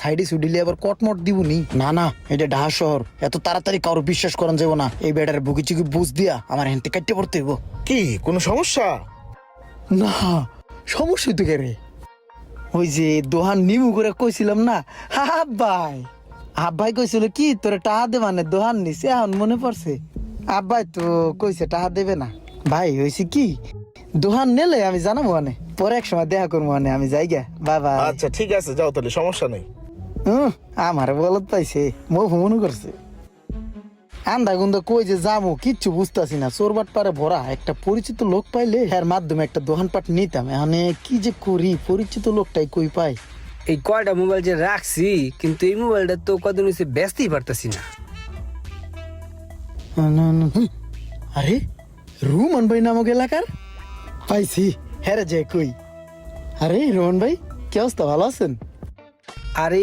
সাইডে সুডিলে আবার কটমট দিবনি। না না, এটা ঢাকা শহর, এত তাড়াতাড়ি কারো বিশ্বাস করান যাব না। এই বেটার বুকি চুকি বুঝ দিয়া আমার হেনতে কাটতে পড়তে হইব। কি কোনো সমস্যা? না, সমস্যা তো কে রে? ওই যে দোহান নিমু করে কইছিলাম না, আব্বাই আব্বাই কইছিল কি তোরে টাকা দে, মানে দোহান নিছে, এখন মনে পড়ছে। আব্বাই তো কইছে টাকা দেবে না। ভাই হয়েছে কি, দোহান নেলে আমি জানাবো মানে, পরে এক সময় দেখা করবো মানে, আমি যাই গা, বাবা। আচ্ছা ঠিক আছে, যাও তাহলে, সমস্যা নেই। আমার বলত পাইছে, মো মনে করছে। আন্দা গুন্দা কই যে যাবো কিচ্ছু বুঝতেছি না, চোরবাট পারে ভরা। একটা পরিচিত লোক পাইলে এর মাধ্যমে একটা দোকানপাট নিতাম। এখানে কি যে করি, পরিচিত লোকটাই কই পাই। এই কয়টা মোবাইল যে রাখছি, কিন্তু এই মোবাইলটা তো কদিন হয়েছে ব্যস্তই পারতাছি না। আরে রুমান ভাই নামক এলাকার পাইছি, হ্যাঁ যে কই। আরে রোহন ভাই, কি অবস্থা, ভালো আছেন? আর